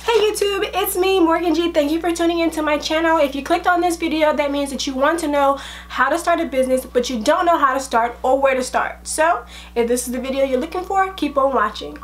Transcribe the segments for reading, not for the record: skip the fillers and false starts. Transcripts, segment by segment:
Hey YouTube, it's me, Morgan G. Thank you for tuning into my channel. If you clicked on this video, that means that you want to know how to start a business, but you don't know how to start or where to start. So, if this is the video you're looking for, keep on watching.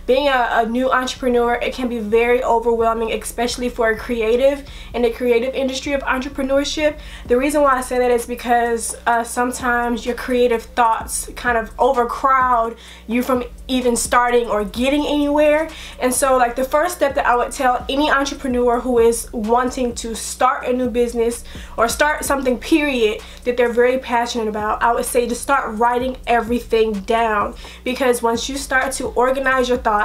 Being a new entrepreneur, it can be very overwhelming, especially for a creative in the creative industry of entrepreneurship. The reason why I say that is because sometimes your creative thoughts kind of overcrowd you from even starting or getting anywhere. And so like the first step that I would tell any entrepreneur who is wanting to start a new business or start something period that they're very passionate about, I would say to start writing everything down, because once you start to organize your thoughts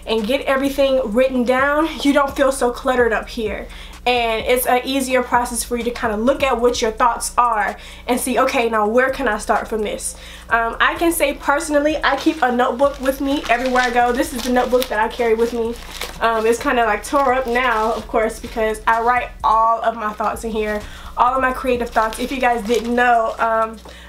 and get everything written down, you don't feel so cluttered up here, and it's an easier process for you to kind of look at what your thoughts are and see, okay, now where can I start from this? I can say personally, I keep a notebook with me everywhere I go. This is the notebook that I carry with me. It's kind of like tore up now, of course, because I write all of my thoughts in here, all of my creative thoughts. If you guys didn't know,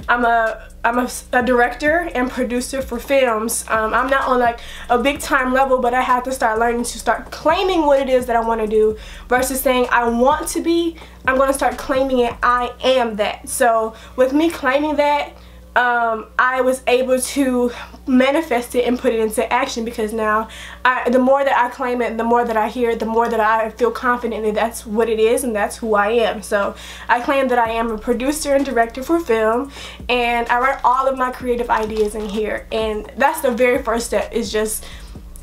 I'm a director and producer for films. I'm not on like a big time level, but I have to start learning to start claiming what it is that I want to do versus saying I want to be. I'm going to start claiming it. I am that. So with me claiming that, I was able to manifest it and put it into action, because now the more that I claim it, the more that I hear it, the more that I feel confident that that's what it is and that's who I am. So I claim that I am a producer and director for film, and I write all of my creative ideas in here, and that's the very first step, is just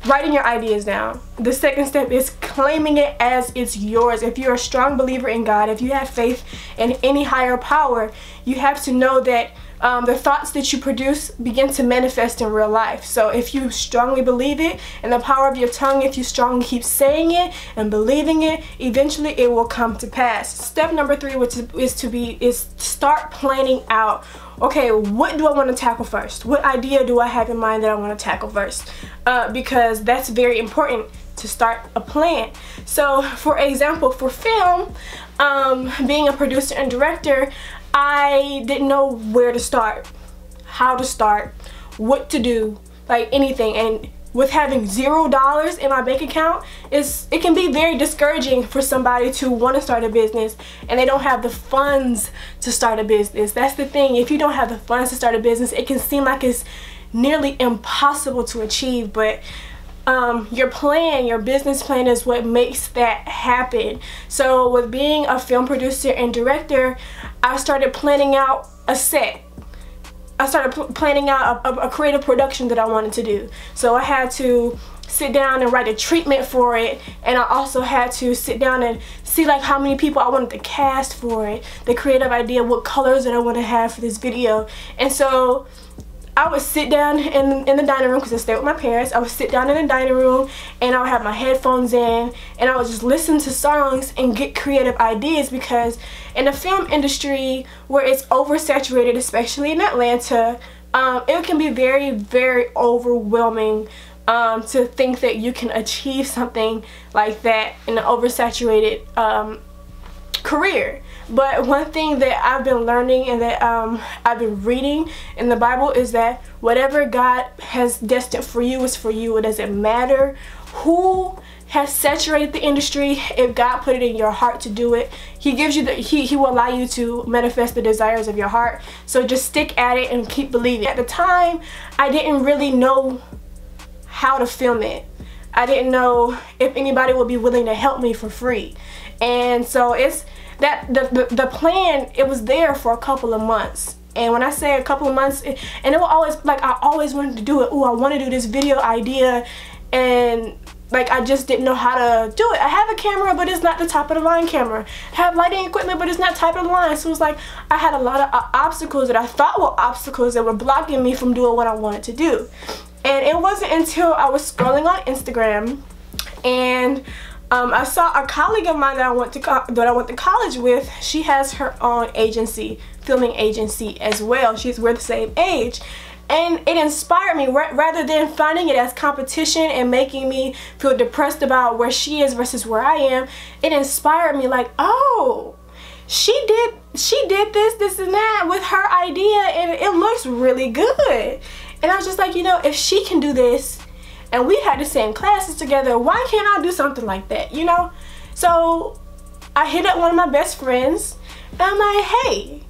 writing your ideas down. The second step is claiming it as it's yours. If you're a strong believer in God, if you have faith in any higher power, you have to know that the thoughts that you produce begin to manifest in real life. So if you strongly believe it, and the power of your tongue, if you strongly keep saying it and believing it, eventually it will come to pass. Step number 3, which is start planning out. Okay, what do I want to tackle first? What idea do I have in mind that I want to tackle first? Because that's very important to start a plan. So for example, for film, being a producer and director, I didn't know where to start, how to start, what to do, like anything. And with having $0 in my bank account, it can be very discouraging for somebody to want to start a business and they don't have the funds to start a business. That's the thing. If you don't have the funds to start a business, it can seem like it's nearly impossible to achieve, but your plan, your business plan, is what makes that happen. So with being a film producer and director, I started planning out a set. I started planning out a creative production that I wanted to do. So I had to sit down and write a treatment for it, and I also had to sit down and see like how many people I wanted to cast for it, the creative idea, what colors that I want to have for this video. And so I would sit down in the dining room, because I stayed with my parents. I would sit down in the dining room and I would have my headphones in and I would just listen to songs and get creative ideas, because in the film industry where it's oversaturated, especially in Atlanta, it can be very, very overwhelming to think that you can achieve something like that in an oversaturated career. But one thing that I've been learning and that I've been reading in the Bible is that whatever God has destined for you is for you. It doesn't matter who has saturated the industry. If God put it in your heart to do it, He gives you He will allow you to manifest the desires of your heart. So just stick at it and keep believing. At the time, I didn't really know how to film it. I didn't know if anybody would be willing to help me for free, and so it's that the plan, it was there for a couple of months. And when I say a couple of months, and it was always like I always wanted to do it. Oh, I want to do this video idea, and like I just didn't know how to do it. I have a camera, but it's not the top of the line camera. I have lighting equipment, but it's not top of the line. So it was like I had a lot of obstacles that I thought were obstacles that were blocking me from doing what I wanted to do. And it wasn't until I was scrolling on Instagram and I saw a colleague of mine that I went to college with. She has her own agency, filming agency as well. We're the same age, and it inspired me. Rather than finding it as competition and making me feel depressed about where she is versus where I am, it inspired me like, oh, she did this and that with her idea, and it looks really good. And I was just like, you know, if she can do this and we had the same classes together, why can't I do something like that, you know? So I hit up one of my best friends and I'm like, hey,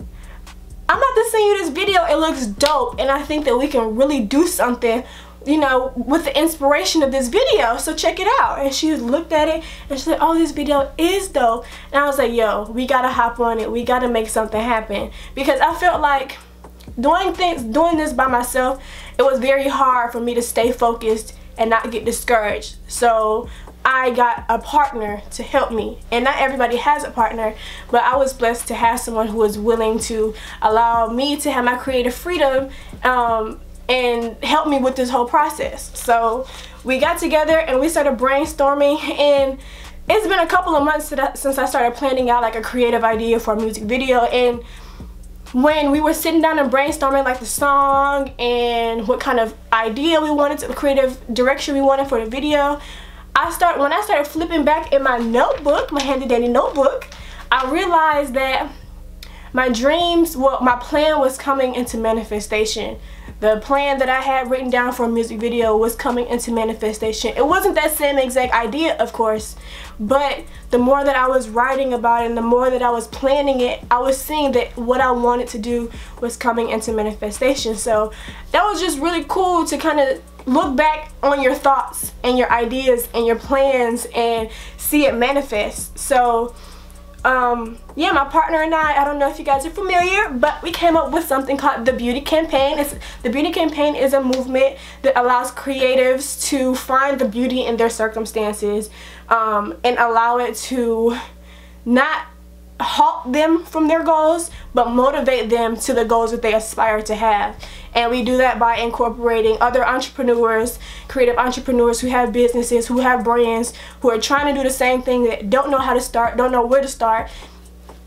I'm about to send you this video. It looks dope and I think that we can really do something, you know, with the inspiration of this video, so check it out. And she looked at it and she said, oh, this video is dope. And I was like, yo, we gotta hop on it, we gotta make something happen. Because I felt like doing this by myself, it was very hard for me to stay focused and not get discouraged. So I got a partner to help me, and not everybody has a partner, but I was blessed to have someone who was willing to allow me to have my creative freedom and help me with this whole process. So we got together and we started brainstorming, and it's been a couple of months since I started planning out like a creative idea for a music video. And when we were sitting down and brainstorming like the song and what kind of idea we wanted, the creative direction we wanted for the video, when I started flipping back in my notebook, my handy dandy notebook, I realized that my dreams, well, my plan was coming into manifestation. The plan that I had written down for a music video was coming into manifestation. It wasn't that same exact idea, of course, but the more that I was writing about it and the more that I was planning it, I was seeing that what I wanted to do was coming into manifestation. So that was just really cool to kind of look back on your thoughts and your ideas and your plans and see it manifest. So yeah, my partner and I don't know if you guys are familiar, but we came up with something called the Beauty Campaign. The Beauty Campaign is a movement that allows creatives to find the beauty in their circumstances and allow it to not halt them from their goals, but motivate them to the goals that they aspire to have. And we do that by incorporating other entrepreneurs, creative entrepreneurs who have businesses, who have brands, who are trying to do the same thing, that don't know how to start, don't know where to start.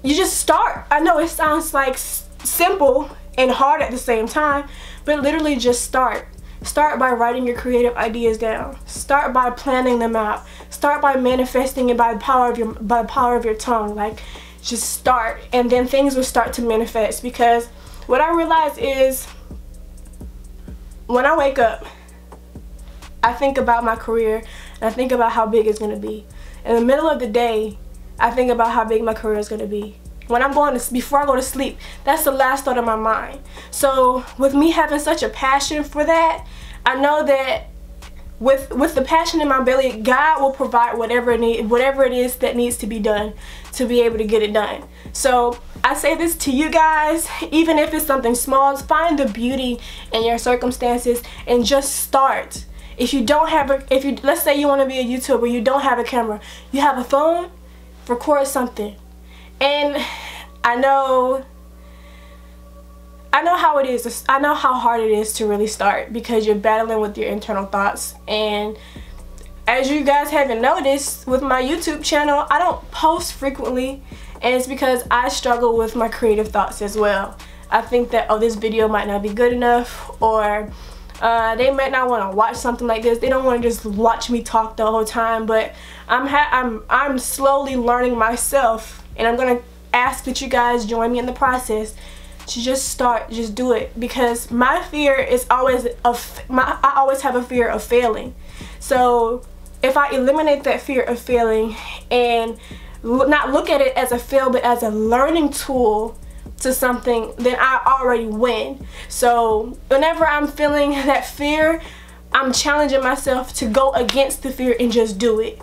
You just start. I know it sounds like simple and hard at the same time, but literally just start. Start by writing your creative ideas down. Start by planning them out. Start by manifesting it by the power of your tongue. Like, just start, and then things will start to manifest. Because what I realize is, when I wake up, I think about my career and I think about how big it's going to be. In the middle of the day, I think about how big my career is going to be. When I'm before I go to sleep, that's the last thought of my mind. So with me having such a passion for that, I know that with the passion in my belly, God will provide whatever it is that needs to be done to be able to get it done. So I say this to you guys, even if it's something small, find the beauty in your circumstances and just start. If you don't have let's say you want to be a YouTuber, you don't have a camera, you have a phone, record something. And I know how it is. I know how hard it is to really start, because you're battling with your internal thoughts. And as you guys haven't noticed, with my YouTube channel, I don't post frequently, and it's because I struggle with my creative thoughts as well. I think that, oh, this video might not be good enough, or they might not want to watch something like this. They don't want to just watch me talk the whole time. But I'm slowly learning myself, and I'm gonna ask that you guys join me in the process to just start, just do it. Because my fear is always I always have a fear of failing. So if I eliminate that fear of failing and not look at it as a fail, but as a learning tool to something, then I already win. So whenever I'm feeling that fear, I'm challenging myself to go against the fear and just do it.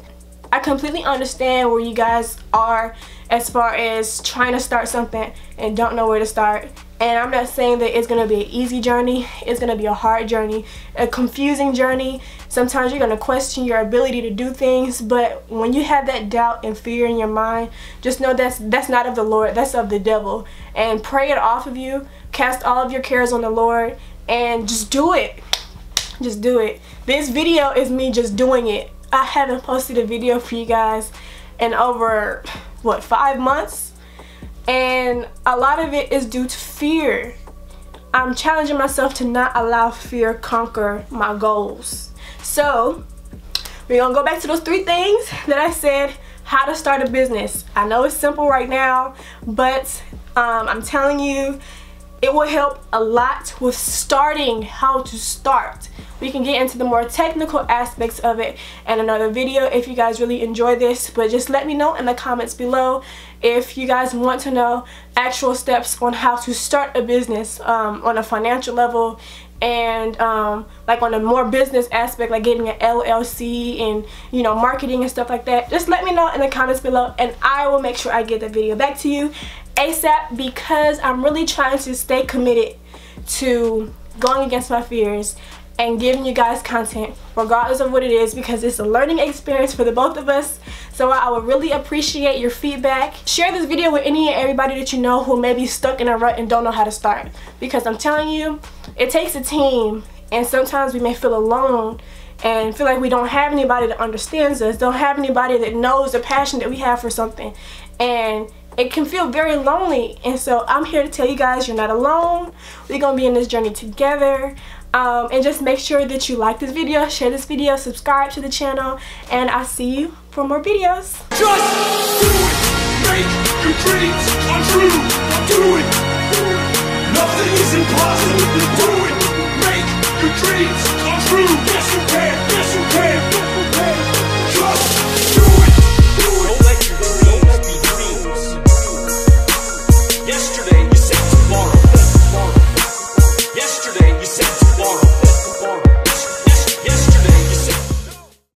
I completely understand where you guys are as far as trying to start something and don't know where to start. And I'm not saying that it's going to be an easy journey. It's going to be a hard journey, a confusing journey. Sometimes you're going to question your ability to do things. But when you have that doubt and fear in your mind, just know that's not of the Lord. That's of the devil. And pray it off of you. Cast all of your cares on the Lord and just do it. Just do it. This video is me just doing it. I haven't posted a video for you guys in over, what, 5 months? And a lot of it is due to fear. I'm challenging myself to not allow fear conquer my goals. So we're gonna go back to those 3 things that I said: how to start a business. I know it's simple right now, but I'm telling you, it will help a lot with starting, how to start. We can get into the more technical aspects of it in another video if you guys really enjoy this, but just let me know in the comments below if you guys want to know actual steps on how to start a business on a financial level, and like on a more business aspect, like getting an LLC and, you know, marketing and stuff like that. Just let me know in the comments below and I will make sure I get the video back to you ASAP, because I'm really trying to stay committed to going against my fears and giving you guys content regardless of what it is, because it's a learning experience for the both of us. So I would really appreciate your feedback. Share this video with any and everybody that you know who may be stuck in a rut and don't know how to start, because I'm telling you, it takes a team, and sometimes we may feel alone and feel like we don't have anybody that understands us, don't have anybody that knows the passion that we have for something, and it can feel very lonely. And so I'm here to tell you guys, you're not alone. We're gonna be in this journey together. And just make sure that you like this video, share this video, subscribe to the channel, and I'll see you for more videos. Just do it! Make your dreams come true! Do it! Nothing is impossible! Do it! Make your dreams